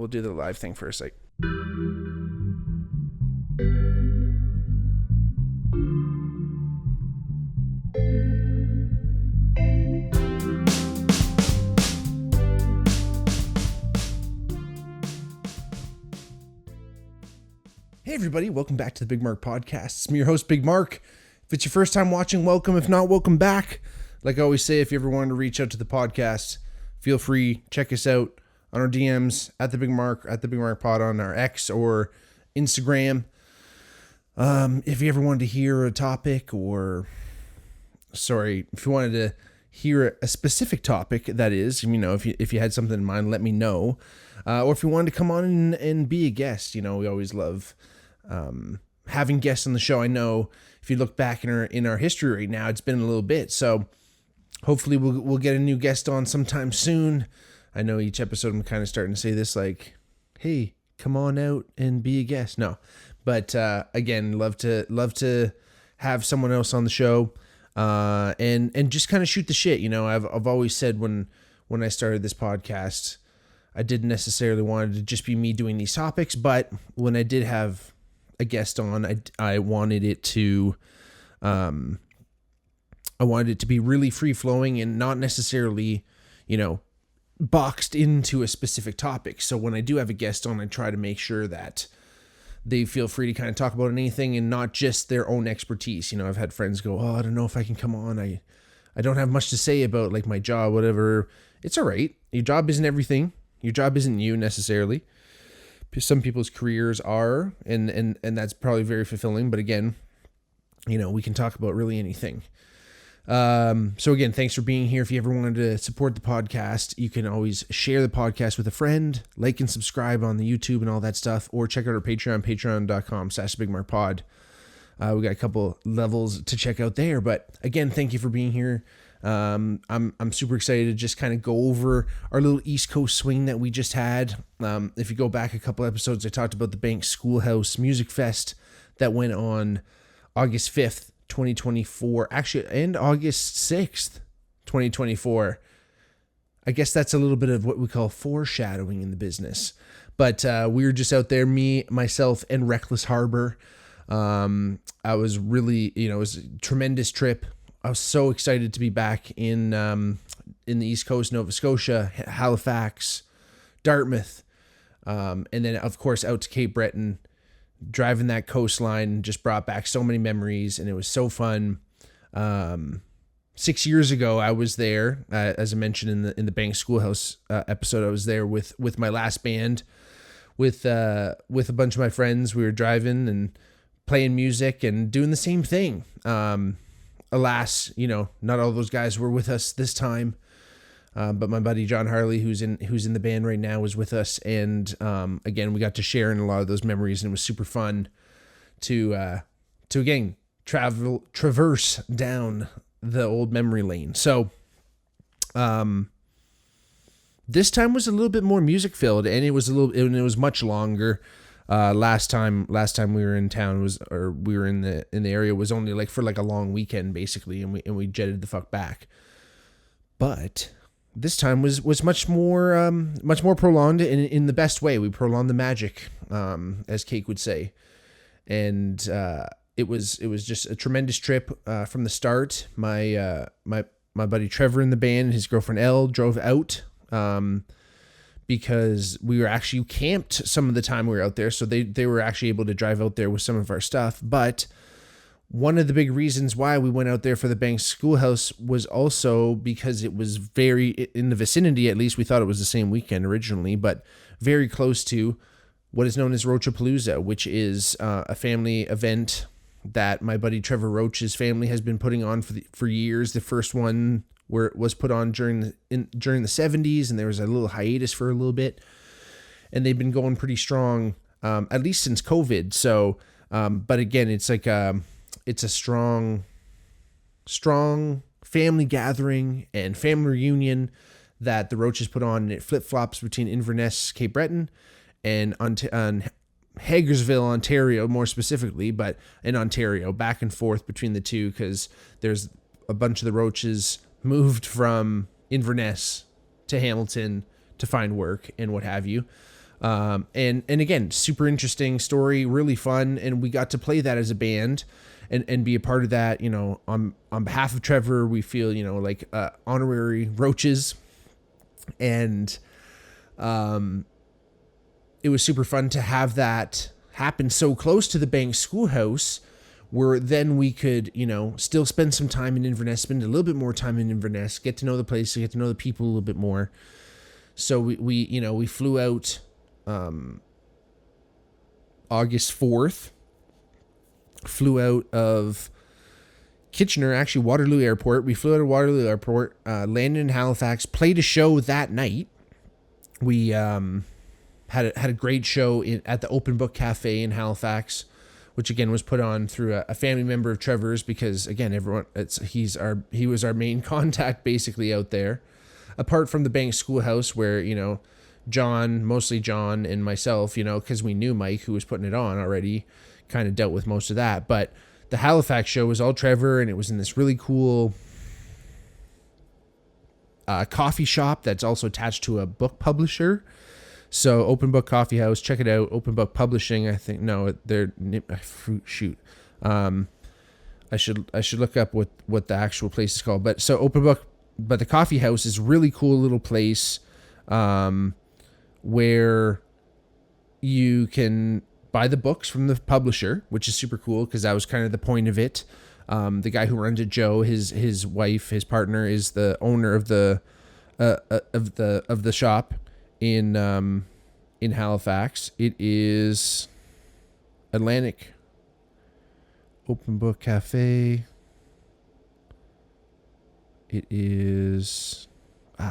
we'll do the live thing first. Like, hey everybody, welcome back to the Bigmark podcast. I'm your host, Bigmark. If it's your first time watching, welcome. If not, welcome back. Like I always say, if you ever wanted to reach out to the podcast, feel free. Check us out on our DMs at the Bigmark Pod on our X or Instagram. If you ever wanted to hear a topic if you wanted to hear a specific topic, that is, if you had something in mind, let me know. Or if you wanted to come on and be a guest, we always love having guests on the show. I know if you look back in our history right now, it's been a little bit. So hopefully we'll get a new guest on sometime soon. I know each episode I'm kind of starting to say this like, hey, come on out and be a guest. No, but again, love to have someone else on the show and just kind of shoot the shit. I've always said when I started this podcast, I didn't necessarily want it to just be me doing these topics, but when I did have a guest on, I wanted it to be really free flowing and not necessarily, boxed into a specific topic. So when I do have a guest on, I try to make sure that they feel free to kind of talk about anything and not just their own expertise. I've had friends go, oh, I don't know if I can come on. I don't have much to say about like my job, whatever. It's all right. Your job isn't everything. Your job isn't you necessarily. Some people's careers are, and that's probably very fulfilling. But again, we can talk about really anything. So again, thanks for being here. If you ever wanted to support the podcast, you can always share the podcast with a friend, like and subscribe on the YouTube and all that stuff, or check out our Patreon, patreon.com/BigmarkPod. We got a couple levels to check out there, but again, thank you for being here. I'm super excited to just kind of go over our little East Coast swing that we just had. If you go back a couple episodes, I talked about the Bank Schoolhouse Music Fest that went on August 5th, 2024, actually, and August 6th, 2024. I guess that's a little bit of what we call foreshadowing in the business. But we were just out there, me, myself, and Reckless Harbor. I was really, it was a tremendous trip. I was so excited to be back in the East Coast, Nova Scotia, Halifax, Dartmouth, and then, of course, out to Cape Breton. Driving that coastline just brought back so many memories, and it was so fun. 6 years ago, I was there, as I mentioned in the Bank Schoolhouse episode. I was there with my last band, with a bunch of my friends. We were driving and playing music and doing the same thing. Alas, not all those guys were with us this time. But my buddy John Harley, who's in the band right now, was with us, and again, we got to share in a lot of those memories, and it was super fun to again traverse down the old memory lane. So, this time was a little bit more music filled, and it was much longer. Last time we were in town we were in the area was only like for like a long weekend basically, and we jetted the fuck back, but this time was much more prolonged in the best way. We prolonged the magic, as Cake would say, and it was just a tremendous trip from the start. My buddy Trevor in the band and his girlfriend Elle drove out because we were actually camped some of the time we were out there, so they were actually able to drive out there with some of our stuff. But one of the big reasons why we went out there for the Bank Schoolhouse was also because it was very in the vicinity. At least we thought it was the same weekend originally, but very close to what is known as Roachapalooza, which is a family event that my buddy Trevor Roach's family has been putting on for years. The first one was put on during the 70s, and there was a little hiatus for a little bit, and they've been going pretty strong, at least since COVID. So, but again, it's like it's a strong family gathering and family reunion that the Roaches put on, and it flip-flops between Inverness, Cape Breton, and on Hagersville, Ontario, more specifically, but in Ontario, back and forth between the two, because there's a bunch of the Roaches moved from Inverness to Hamilton to find work and what have you. And again, super interesting story, really fun. And we got to play that as a band and be a part of that, on behalf of Trevor. We feel, like honorary roaches. And it was super fun to have that happen so close to the Bank Schoolhouse, where then we could, still spend some time in Inverness, spend a little bit more time in Inverness, get to know the place, get to know the people a little bit more. So we flew out August 4th, flew out of Kitchener, actually Waterloo Airport. We flew out of Waterloo Airport, landed in Halifax, played a show that night. We had a great show at the Open Book Cafe in Halifax, which again was put on through a family member of Trevor's, because again, he was our main contact basically out there. Apart from the Bank Schoolhouse, where mostly John and myself, because we knew Mike, who was putting it on already, kind of dealt with most of that. But the Halifax show was all Trevor, and it was in this really cool coffee shop that's also attached to a book publisher. So Open Book Coffee House, check it out. Open Book Publishing, I think. No, they're shoot. I should look up what the actual place is called. But so Open Book, but the coffee house is a really cool little place, where you can buy the books from the publisher, which is super cool because that was kind of the point of it. The guy who runs it, Joe, his wife, his partner, is the owner of the shop in Halifax. It is Atlantic Open Book Cafe. It is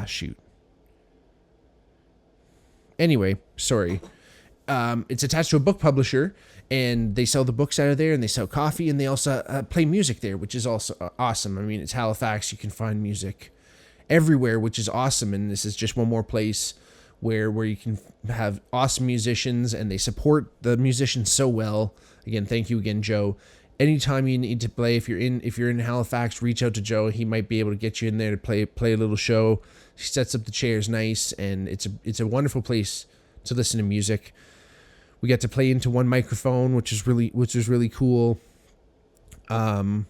shoot. Anyway, sorry. It's attached to a book publisher, and they sell the books out of there, and they sell coffee, and they also play music there, which is also awesome. I mean, it's Halifax. You can find music everywhere, which is awesome. And this is just one more place where you can have awesome musicians, and they support the musicians so well. Again, thank you again, Joe. Anytime you need to play, if you're in Halifax, reach out to Joe. He might be able to get you in there to play a little show. He sets up the chairs nice, and it's a wonderful place to listen to music. We got to play into one microphone, which is really cool.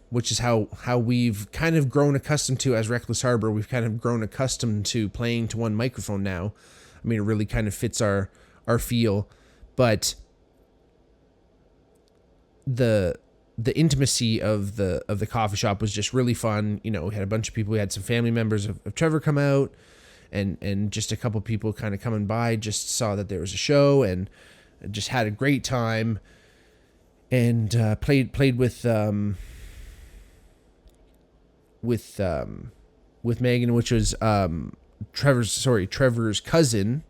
Which is how we've kind of grown accustomed to as Reckless Harbor. We've kind of grown accustomed to playing to one microphone now. I mean, it really kind of fits our feel, but the intimacy of the coffee shop was just really fun. We had a bunch of people. We had some family members of Trevor come out, and just a couple people kind of coming by, just saw that there was a show and just had a great time, and played with Megan, which was Trevor's cousin,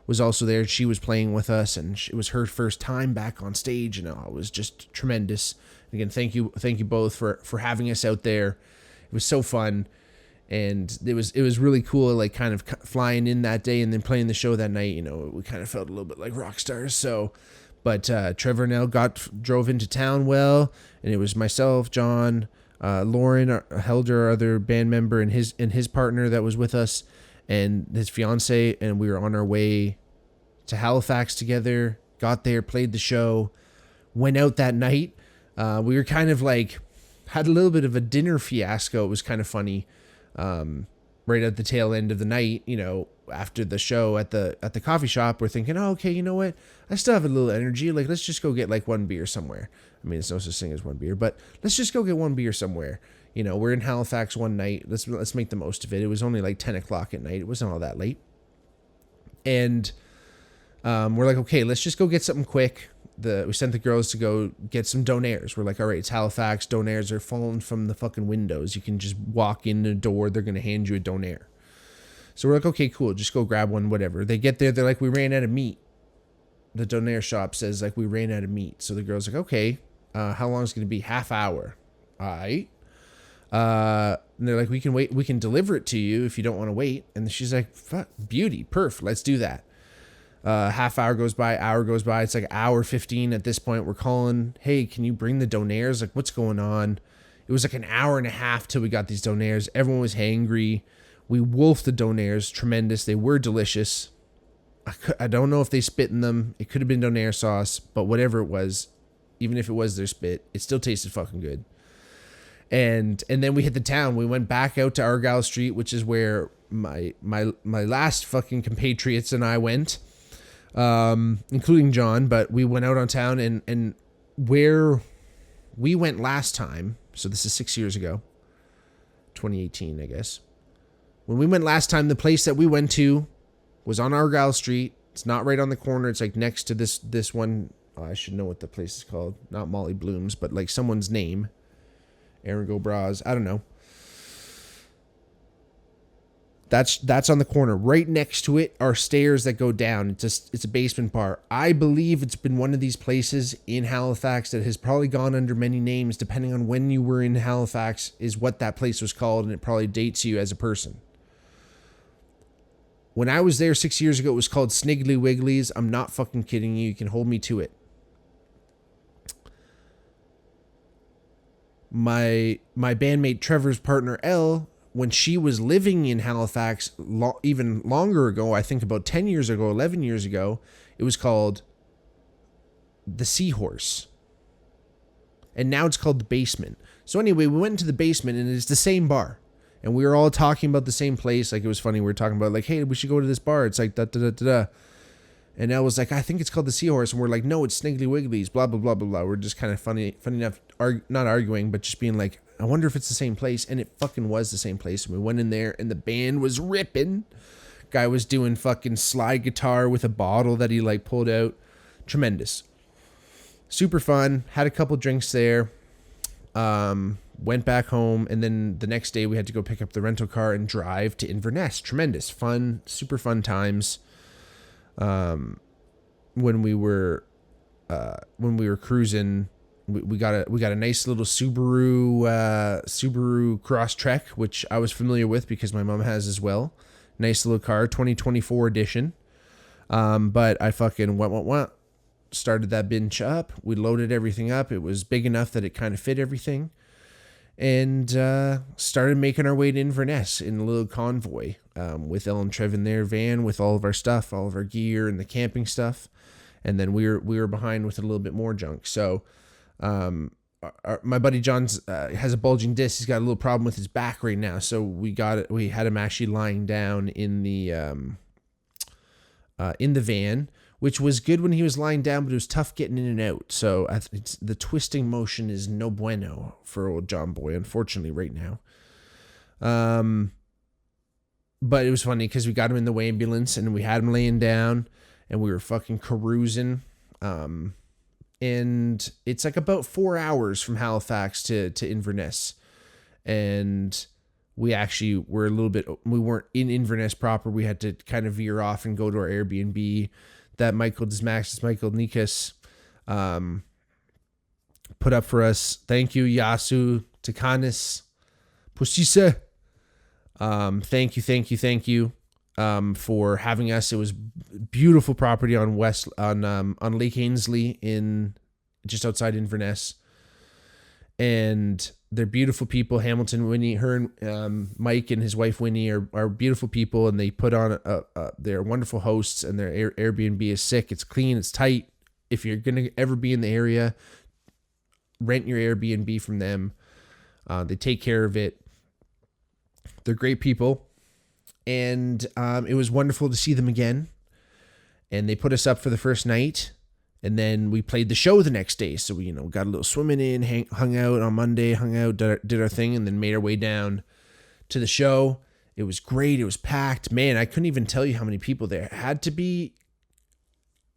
was also there. She was playing with us, and it was her first time back on stage, and it was just tremendous. Again, thank you both for having us out there. It was so fun, and it was really cool, like kind of flying in that day and then playing the show that night. We kind of felt a little bit like rock stars. So, but Trevor and Elle drove into town well, and it was myself, John, Lauren, Helder, our other band member, and his partner that was with us, and his fiance, and we were on our way to Halifax together. Got there, played the show, went out that night. We were kind of like had a little bit of a dinner fiasco. It was kind of funny. Right at the tail end of the night, after the show at the coffee shop, we're thinking, oh, okay, you know what? I still have a little energy. Like, let's just go get like one beer somewhere. I mean, it's no such thing as one beer, but let's just go get one beer somewhere. We're in Halifax one night. Let's make the most of it. It was only like 10 o'clock at night. It wasn't all that late. And we're like, okay, let's just go get something quick. We sent the girls to go get some donaires. We're like, all right, it's Halifax. Donaires are falling from the fucking windows. You can just walk in the door. They're going to hand you a donaire. So we're like, okay, cool. Just go grab one, whatever. They get there. They're like, we ran out of meat. The donaire shop says, like, we ran out of meat. So the girl's like, okay, how long is it going to be? Half hour. All right. And they're like, we can wait. We can deliver it to you if you don't want to wait. And she's like, fuck, beauty. Perf. Let's do that. Half hour goes by, hour goes by. It's like hour 15 at this point. We're calling, hey, can you bring the donaires? Like, what's going on? It was like an hour and a half till we got these donaires. Everyone was hangry. We wolfed the donaires. Tremendous. They were delicious. I don't know if they spit in them. It could have been donair sauce, but whatever it was, even if it was their spit, it still tasted fucking good. And then we hit the town. We went back out to Argyle Street, which is where my last fucking compatriots and I went, including John. But we went out on town, and where we went last time. So this is 6 years ago, 2018, I guess. When we went last time, the place that we went to was on Argyle Street. It's not right on the corner. It's like next to this one. Oh, I should know what the place is called. Not Molly Bloom's, but like someone's name. Ergo Bras. I don't know. That's on the corner. Right next to it are stairs that go down. It's a basement bar. I believe it's been one of these places in Halifax that has probably gone under many names, depending on when you were in Halifax, is what that place was called, and it probably dates you as a person. When I was there 6 years ago, it was called Sniggly Wiggly's. I'm not fucking kidding you. You can hold me to it. My bandmate Trevor's partner, Elle, when she was living in Halifax even longer ago, I think about 10 years ago, 11 years ago, it was called the Seahorse. And now it's called the Basement. So anyway, we went into the basement, and it's the same bar. And we were all talking about the same place. Like, it was funny. We were talking about, like, hey, we should go to this bar. It's like, da-da-da-da-da. And Elle was like, I think it's called the Seahorse. And we're like, no, it's Sniggly Wiggly's, blah, blah, blah, blah, blah. We're just kind of funny enough, not arguing, but just being like, I wonder if it's the same place. And it fucking was the same place. And we went in there, and the band was ripping. Guy was doing fucking slide guitar with a bottle that he, like, pulled out. Tremendous. Super fun. Had a couple drinks there. Went back home, and then the next day we had to go pick up the rental car and drive to Inverness. Tremendous. Fun. Super fun times. When we were cruising, we got a nice little Subaru Crosstrek, which I was familiar with because my mom has as well. Nice little car, 2024 edition. But I fucking went, started that binge up. We loaded everything up. It was big enough that it kind of fit everything, and started making our way to Inverness in a little convoy, with Elle and Trev in their van with all of our stuff, all of our gear and the camping stuff. And then we were behind with a little bit more junk. So my buddy John's has a bulging disc. He's got a little problem with his back right now. So we had him actually lying down in the van, which was good when he was lying down, but it was tough getting in and out. So the twisting motion is no bueno for old John Boy, unfortunately, right now. But it was funny because we got him in the ambulance, and we had him laying down, and we were fucking cruising. And it's like about 4 hours from Halifax to Inverness. And we actually were we weren't in Inverness proper. We had to kind of veer off and go to our Airbnb that Michael Nikas put up for us. Thank you, Yasu Takanis Pusisa. Thank you for having us. It was beautiful property on Lake Ainsley in just outside Inverness. And they're beautiful people. Hamilton, Winnie, her and Mike and his wife Winnie are beautiful people, and they put on they're wonderful hosts, and their Airbnb is sick. It's clean, it's tight. If you're gonna ever be in the area, rent your Airbnb from them. They take care of it. They're great people, and it was wonderful to see them again. And they put us up for the first night. And then we played the show the next day. So we, got a little swimming in, hung out on Monday, did our thing, and then made our way down to the show. It was great. It was packed. Man, I couldn't even tell you how many people there. It had to be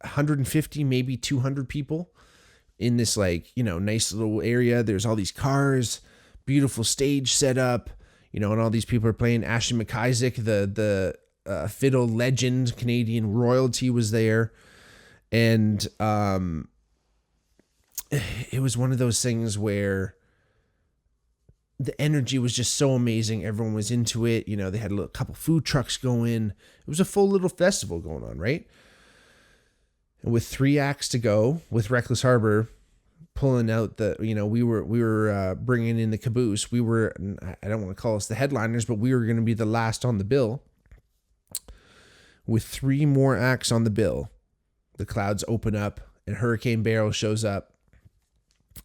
150, maybe 200 people in this nice little area. There's all these cars, beautiful stage set up, and all these people are playing. Ashley McIsaac, the fiddle legend, Canadian royalty, was there. And it was one of those things where the energy was just so amazing. Everyone was into it. They had a couple food trucks going. It was a full little festival going on, right? And with 3 acts to go, with Reckless Harbor pulling out we were bringing in the caboose. We were, I don't want to call us the headliners, but we were going to be the last on the bill. with 3 more acts on the bill, the clouds open up and Hurricane Beryl shows up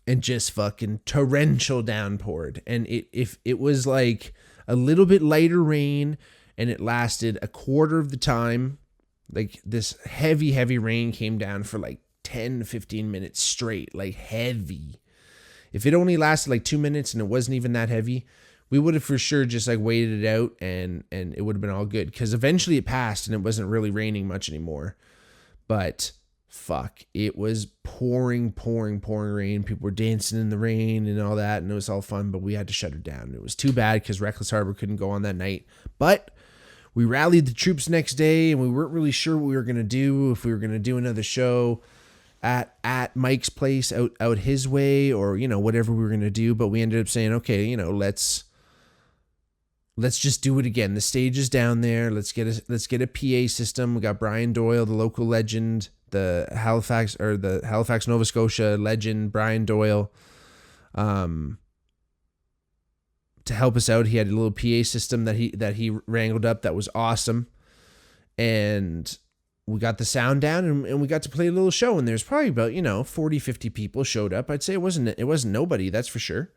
and just fucking torrential downpoured. And if it was like a little bit lighter rain and it lasted a quarter of the time, like this heavy rain came down for like 10, 15 minutes straight, like heavy. If it only lasted like 2 minutes and it wasn't even that heavy, we would have for sure just like waited it out and it would have been all good. Because eventually it passed and it wasn't really raining much anymore. But fuck, it was pouring rain. People were dancing in the rain and all that, and it was all fun, but we had to shut it down. It was too bad because Reckless Harbor couldn't go on that night. But we rallied the troops next day, and we weren't really sure what we were going to do, if we were going to do another show at Mike's place out his way, or, you know, whatever we were going to do. But we ended up saying, okay, you know, let's just do it again. The stage is down there. Let's get a PA system. We got Brian Doyle, the local legend, the Halifax Nova Scotia legend, Brian Doyle, to help us out. He had a little PA system that he wrangled up that was awesome, and we got the sound down and we got to play a little show. And there's probably about 40, 50 people showed up. I'd say it wasn't nobody, that's for sure.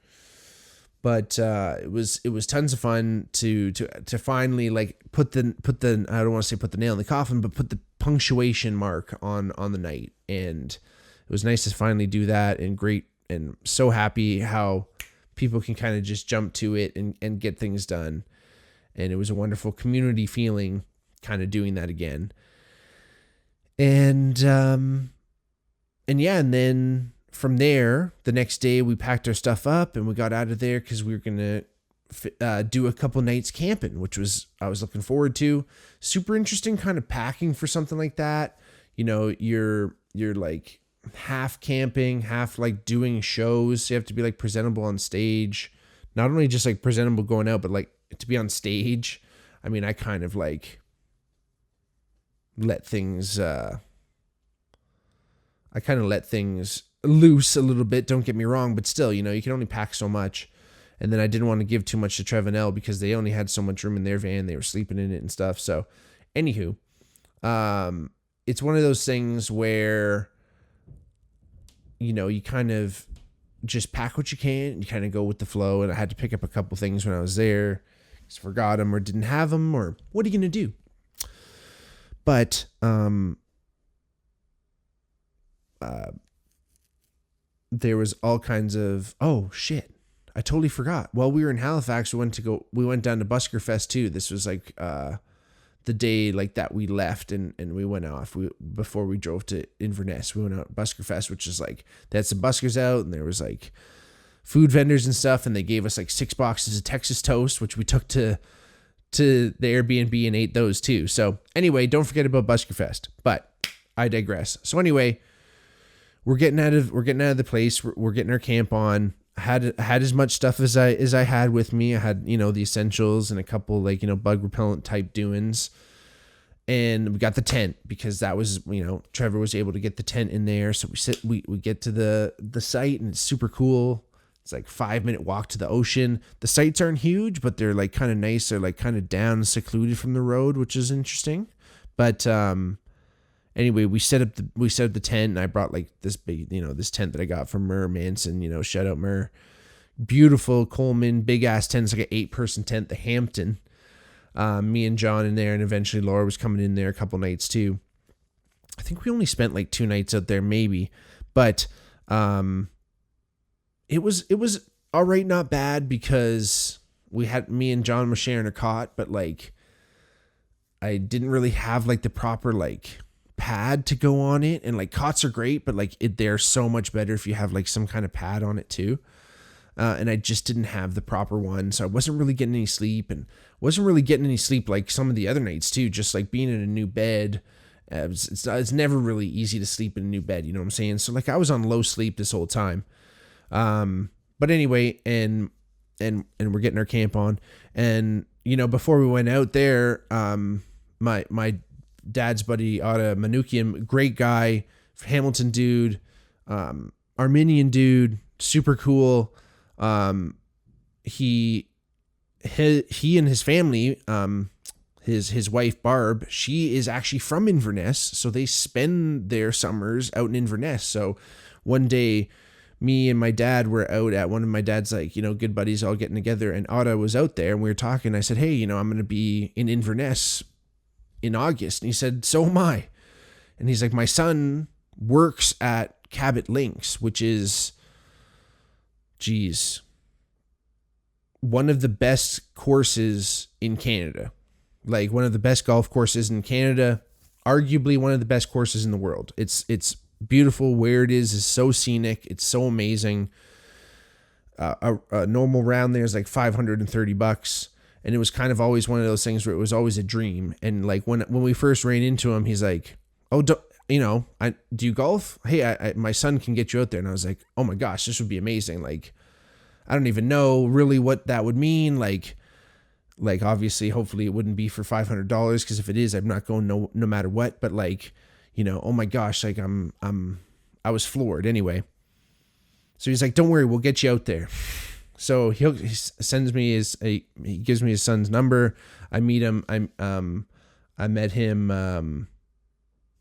But it was tons of fun to finally like put the I don't want to say put the nail in the coffin, but put the punctuation mark on the night. And it was nice to finally do that, and great, and so happy how people can kind of just jump to it and get things done. And it was a wonderful community feeling kind of doing that again. And yeah, and then from there, the next day we packed our stuff up and we got out of there because we were going to do a couple nights camping, which I was looking forward to. Super interesting kind of packing for something like that. You know, you're like half camping, half like doing shows. So you have to be like presentable on stage. Not only just like presentable going out, but like to be on stage. I mean, I kind of like let things loose a little bit, don't get me wrong, but still, you can only pack so much. And then I didn't want to give too much to Trev and Elle because they only had so much room in their van. They were sleeping in it and stuff. So anywho, it's one of those things where, you kind of just pack what you can. You kind of go with the flow. And I had to pick up a couple things when I was there. Just forgot them or didn't have them, or what are you going to do? But, there was all kinds of, oh shit, I totally forgot. While we were in Halifax, we went down to Busker Fest too. This was like, the day like that we left and we went off before we drove to Inverness. We went out Busker Fest, which is like, they had some buskers out and there was like food vendors and stuff. And they gave us like 6 boxes of Texas toast, which we took to the Airbnb and ate those too. So anyway, don't forget about Busker Fest, but I digress. So anyway, we're getting out of the place. We're getting our camp on. I had as much stuff as I had with me. I had, the essentials and a couple like, bug repellent type doings. And we got the tent because that was, Trevor was able to get the tent in there. So we get to the site and it's super cool. It's like 5-minute walk to the ocean. The sites aren't huge, but they're like kind of nice. They're like kind of down, secluded from the road, which is interesting. But, anyway, we set up the tent, and I brought like this big, this tent that I got from Mur Manson, shout out Mur. Beautiful Coleman, big ass tent. It's like an 8-person tent, the Hampton. Me and John in there, and eventually Laura was coming in there a couple nights too. I think we only spent like 2 nights out there, maybe, but it was all right, not bad, because me and John were sharing a cot, but like I didn't really have like the proper like pad to go on it, and like cots are great, but like they're so much better if you have like some kind of pad on it too. And I just didn't have the proper one, so I wasn't really getting any sleep, and wasn't really getting any sleep like some of the other nights too. Just like being in a new bed, it's never really easy to sleep in a new bed. You know what I'm saying? So like I was on low sleep this whole time. But anyway, and we're getting our camp on, and before we went out there, my dad's buddy Otta Manukian, great guy, Hamilton dude, Armenian dude, super cool. He and his family, his wife Barb, she is actually from Inverness, so they spend their summers out in Inverness. So one day, me and my dad were out at one of my dad's, like, good buddies all getting together, and Otta was out there and we were talking. I said, hey, I'm going to be in Inverness in August. And he said, so am I. And he's like, my son works at Cabot Links, which is, one of the best courses in Canada. Like, one of the best golf courses in Canada, arguably one of the best courses in the world. It's beautiful. Where it is so scenic. It's so amazing. A normal round there is like $530. And it was kind of always one of those things where it was always a dream. And like when we first ran into him, he's like, oh, do you golf? Hey, my son can get you out there. And I was like, oh my gosh, this would be amazing. Like, I don't even know really what that would mean. Like obviously, hopefully it wouldn't be for $500, because if it is, I'm not going no matter what. But like, oh my gosh, like I was floored anyway. So he's like, don't worry, we'll get you out there. So he sends me he gives me his son's number. I meet him. I met him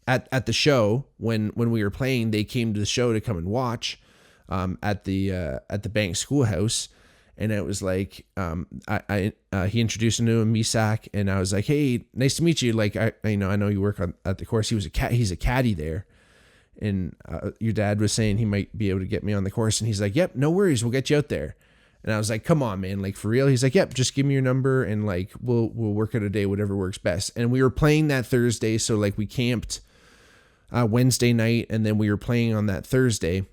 at the show when we were playing. They came to the show to come and watch at the bank schoolhouse. And it was like, he introduced me to him, Misak, and I was like, hey, nice to meet you. Like, I know you work at the course. He's a caddy there. And your dad was saying he might be able to get me on the course. And he's like, yep, no worries. We'll get you out there. And I was like, come on, man. Like, for real? He's like, yep, just give me your number and like, we'll work out a day, whatever works best. And we were playing that Thursday. So like we camped Wednesday night, and then we were playing on that Thursday.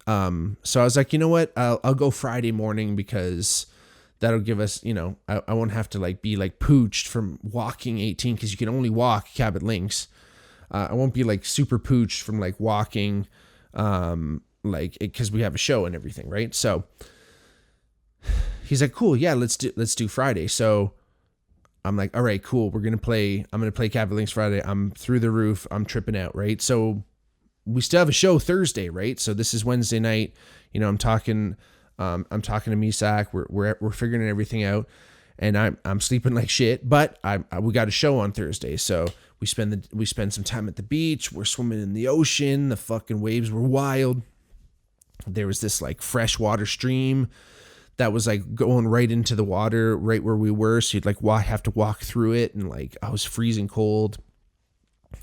So I was like, you know what? I'll go Friday morning, because that'll give us, I won't have to like be like pooched from walking 18, because you can only walk Cabot Links. I won't be like super pooched from like walking, because we have a show and everything, right? So he's like, cool, yeah, let's do Friday. So I'm like, all right, cool. I'm going to play Cabot Links Friday. I'm through the roof. I'm tripping out, right? So we still have a show Thursday, right? So this is Wednesday night. I'm talking to Misak. We're figuring everything out, and I'm sleeping like shit. But we got a show on Thursday, so we spend some time at the beach. We're swimming in the ocean. The fucking waves were wild. There was this like freshwater stream that was like going right into the water, right where we were. So you'd like have to walk through it, and like I was freezing cold.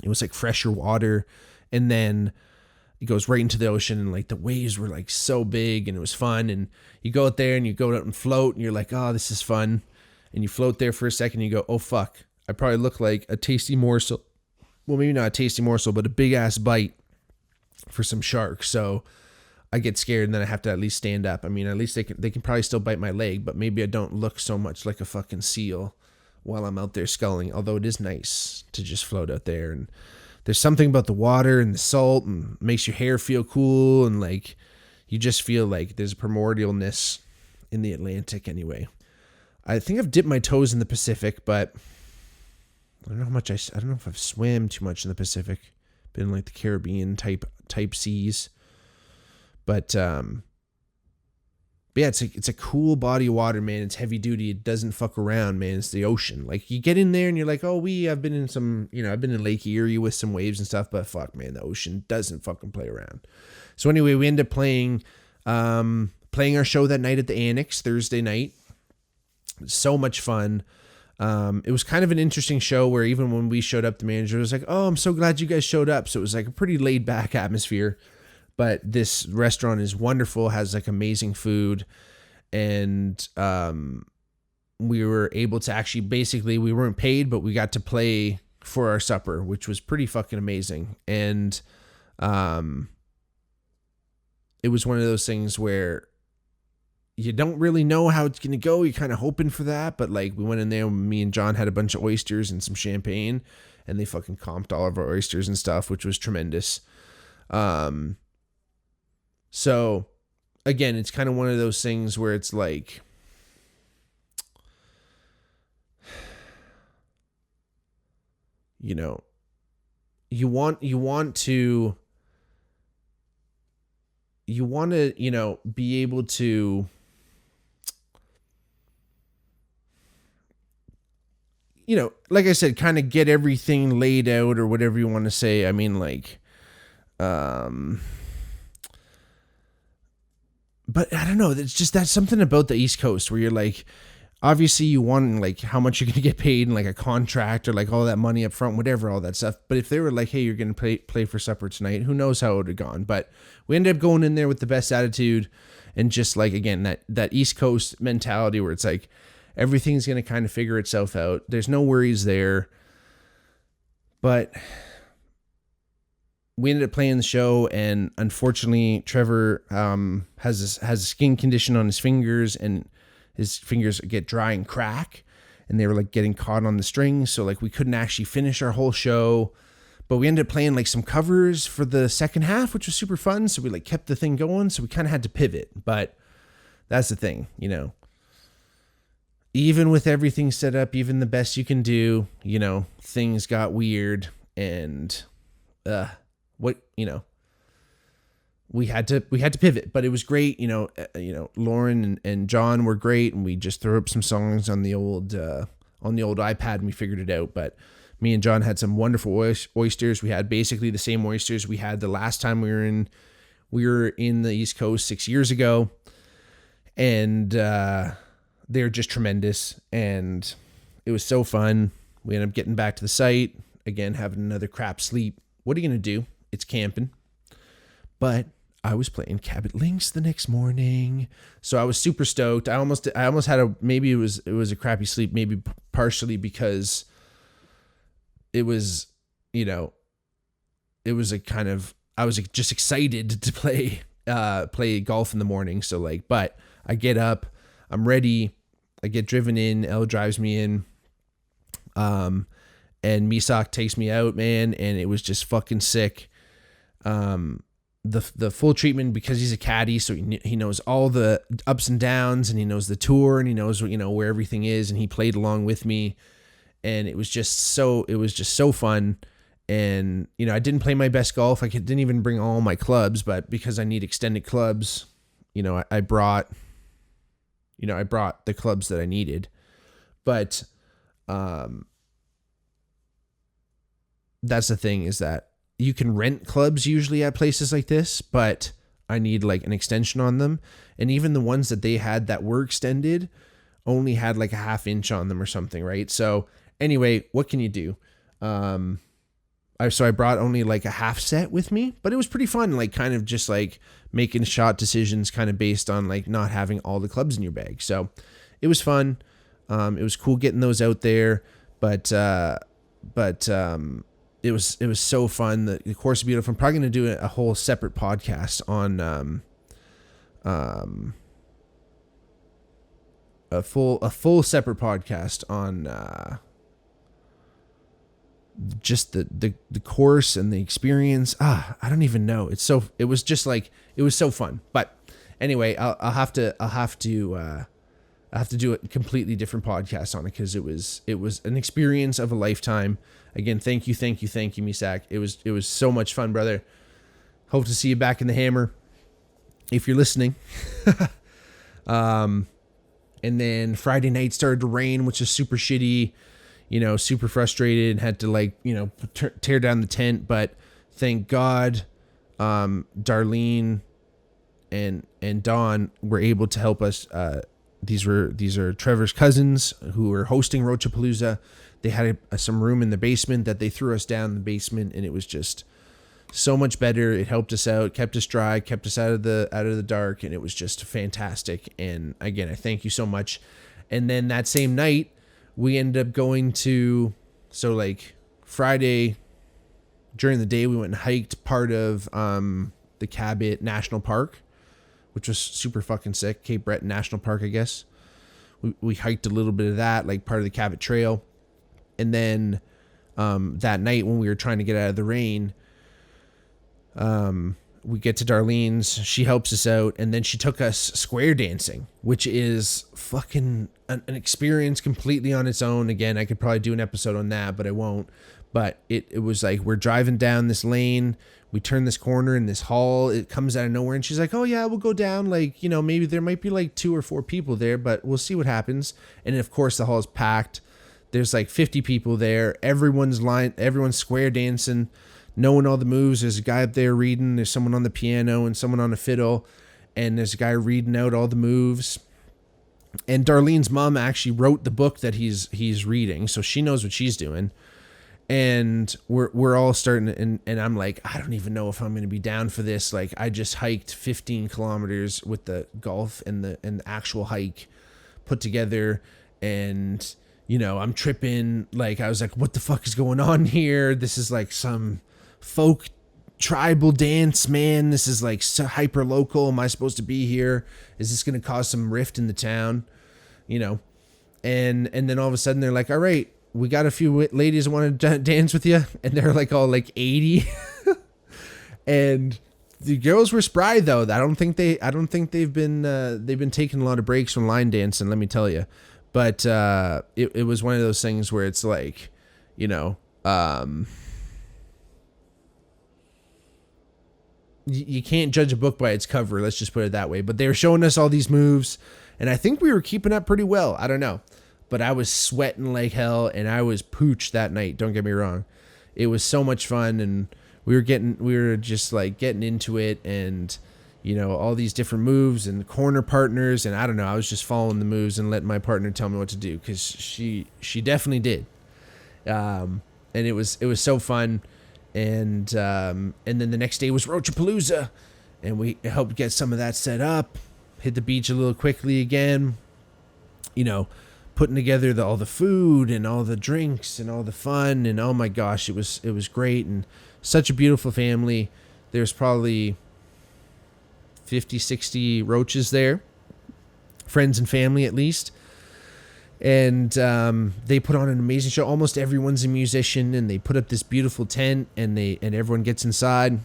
It was like fresher water. And then it goes right into the ocean, and like the waves were like so big, and it was fun. And you go out there and you go out and float, and you're like, oh, this is fun. And you float there for a second, and you go, oh fuck, I probably look like a tasty morsel. Well, maybe not a tasty morsel, but a big ass bite for some sharks. So I get scared, and then I have to at least stand up. I mean, at least they can probably still bite my leg, but maybe I don't look so much like a fucking seal while I'm out there sculling. Although it is nice to just float out there, and there's something about the water and the salt, and makes your hair feel cool, and like you just feel like there's a primordialness in the Atlantic anyway. I think I've dipped my toes in the Pacific, but I don't know how much I don't know if I've swam too much in the Pacific. Been in like the Caribbean type seas. But yeah, it's a cool body of water, man. It's heavy duty. It doesn't fuck around, man. It's the ocean. Like, you get in there and you're like, oh, I've been in some, I've been in Lake Erie with some waves and stuff, but fuck, man, the ocean doesn't fucking play around. So anyway, we end up playing our show that night at the Annex Thursday night. So much fun. It was kind of an interesting show where even when we showed up, the manager was like, oh, I'm so glad you guys showed up. So it was like a pretty laid back atmosphere. But this restaurant is wonderful, has like amazing food. And we were able to actually, basically, we weren't paid, but we got to play for our supper, which was pretty fucking amazing. And it was one of those things where you don't really know how it's going to go. You're kind of hoping for that. But like, we went in there, me and John had a bunch of oysters and some champagne, and they fucking comped all of our oysters and stuff, which was tremendous. So again, it's kind of one of those things where it's like, you want to be able to like I said, kind of get everything laid out or whatever you want to say. I mean, like, but I don't know. It's just that's something about the East Coast where you're like, obviously you want like how much you're going to get paid and like a contract or like all that money up front, whatever, all that stuff. But if they were like, hey, you're going to play for supper tonight, who knows how it would have gone. But we ended up going in there with the best attitude and just like, again, that East Coast mentality where it's like everything's going to kind of figure itself out. There's no worries there. But we ended up playing the show, and unfortunately, Trevor has a skin condition on his fingers, and his fingers get dry and crack, and they were like getting caught on the strings. So like we couldn't actually finish our whole show, but we ended up playing like some covers for the second half, which was super fun. So we like kept the thing going. So we kind of had to pivot, but that's the thing, even with everything set up, even the best you can do, things got weird, and, we had to pivot, but it was great. Lauren and John were great, and we just threw up some songs on the old iPad, and we figured it out. But me and John had some wonderful oysters. We had basically the same oysters we had the last time we were in the East Coast 6 years ago, and they're just tremendous, and it was so fun. We ended up getting back to the site again, having another crap sleep. What are you gonna do? It's camping. But I was playing Cabot Links the next morning, so I was super stoked. I almost had maybe it was a crappy sleep, maybe partially because it was, it was a kind of, I was just excited to play golf in the morning. So like, but I get up, I'm ready, I get driven in, Elle drives me in, and Misak takes me out, man, and it was just fucking sick. The full treatment, because he's a caddy, so he knows all the ups and downs, and he knows the tour, and he knows where everything is, and he played along with me, and it was just so fun. And I didn't play my best golf. I didn't even bring all my clubs, but because I need extended clubs, I brought the clubs that I needed. But that's the thing, is that you can rent clubs usually at places like this, but I need like an extension on them. And even the ones that they had that were extended only had like a 1/2 inch on them or something, right? So anyway, what can you do? So I brought only like a half set with me, but it was pretty fun, like kind of just like making shot decisions kind of based on like not having all the clubs in your bag. So it was fun. It was cool getting those out there, but it was so fun. The course is beautiful. I'm probably going to do a whole separate podcast on a full separate podcast on just the course and the experience. I don't even know. It was so fun. But anyway, I'll have to do a completely different podcast on it, because it was an experience of a lifetime. Again, thank you, Misak. It was so much fun, brother. Hope to see you back in the Hammer if you're listening. And then Friday night started to rain, which is super shitty. Super frustrated, and had to tear down the tent. But thank God, Darlene and Dawn were able to help us. These are Trevor's cousins who were hosting Rochapalooza. They had some room in the basement that they threw us down in the basement, and it was just so much better. It helped us out, kept us dry, kept us out of the dark, and it was just fantastic. And again, I thank you so much. And then that same night, we ended up going to, so like Friday during the day, we went and hiked part of the Cabot National Park, which was super fucking sick. Cape Breton National Park, I guess. We hiked a little bit of that, like part of the Cabot Trail. And then that night when we were trying to get out of the rain, we get to Darlene's. She helps us out, and then she took us square dancing, which is fucking an experience completely on its own. Again, I could probably do an episode on that, but I won't. But it was like, we're driving down this lane, we turn this corner in this hall, it comes out of nowhere, and she's like, oh yeah, we'll go down, like, maybe there might be like 2 or 4 people there, but we'll see what happens. And of course the hall is packed. There's like 50 people there. Everyone's square dancing, knowing all the moves. There's a guy up there reading. There's someone on the piano and someone on the fiddle. And there's a guy reading out all the moves. And Darlene's mom actually wrote the book that he's reading, so she knows what she's doing. And we're all starting, and I'm like, I don't even know if I'm going to be down for this. Like, I just hiked 15 kilometers with the golf and the actual hike put together, and I'm tripping. Like, I was like, what the fuck is going on here? This is like some folk tribal dance, man. This is like so hyper local. Am I supposed to be here? Is this going to cause some rift in the town? And then all of a sudden they're like, all right, we got a few ladies that want to dance with you, and they're like all like 80. And the girls were spry though. I don't think they've been taking a lot of breaks from line dancing, let me tell you. But it was one of those things where it's like, you can't judge a book by its cover, let's just put it that way. But they were showing us all these moves, and I think we were keeping up pretty well. I don't know. But I was sweating like hell, and I was pooched that night. Don't get me wrong. It was so much fun, and we were just like getting into it, and all these different moves and corner partners, and I don't know. I was just following the moves and letting my partner tell me what to do, because she definitely did. And it was so fun, and then the next day was Roachapalooza, and we helped get some of that set up. Hit the beach a little quickly again. Putting together all the food and all the drinks and all the fun, and oh my gosh, it was great, and such a beautiful family. There's probably 50, 60 roaches there, friends and family at least, and they put on an amazing show. Almost everyone's a musician, and they put up this beautiful tent, and everyone gets inside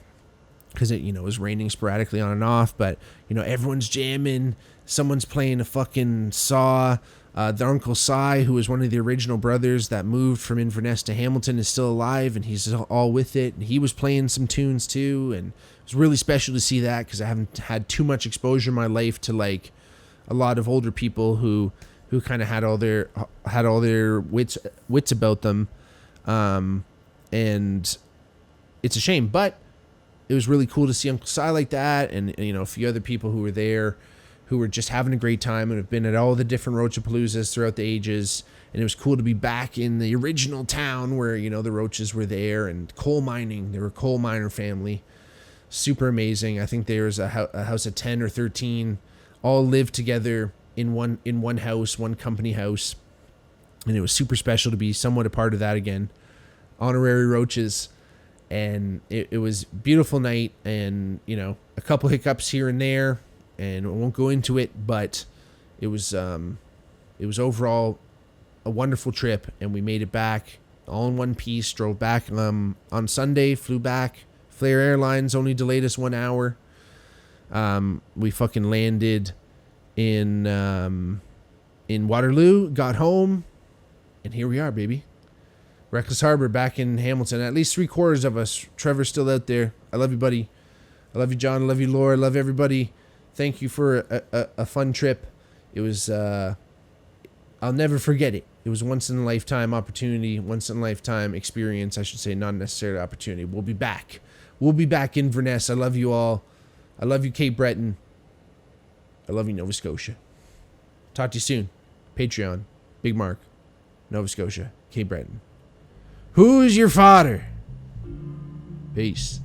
because it was raining sporadically on and off, but everyone's jamming. Someone's playing a fucking saw. The Uncle Si, who was one of the original brothers that moved from Inverness to Hamilton, is still alive, and he's all with it. And he was playing some tunes too, and it was really special to see that, because I haven't had too much exposure in my life to like a lot of older people who kind of had all their wits about them, and it's a shame, but it was really cool to see Uncle Si like that, and a few other people who were there, who were just having a great time and have been at all the different Roachapaloozas throughout the ages. And it was cool to be back in the original town where, the Roaches were there, and coal mining. They were a coal miner family. Super amazing. I think there was a house of 10 or 13 all lived together in one house, one company house. And it was super special to be somewhat a part of that again. Honorary Roaches. And it was a beautiful night, and, a couple hiccups here and there, and I won't go into it, but it was overall a wonderful trip, and we made it back all in one piece. Drove back on Sunday, flew back. Flair Airlines only delayed us 1 hour. We fucking landed in Waterloo, got home, and here we are, baby. Reckless Harbor, back in Hamilton. At least 3/4 of us. Trevor's still out there. I love you, buddy. I love you, John. I love you, Laura. I love everybody. Thank you for a fun trip. It was, I'll never forget it. It was once in a lifetime opportunity, once in a lifetime experience, I should say, not necessarily opportunity. We'll be back. We'll be back in Inverness. I love you all. I love you, Cape Breton. I love you, Nova Scotia. Talk to you soon. Patreon, Bigmark, Nova Scotia, Cape Breton. Who's your father? Peace.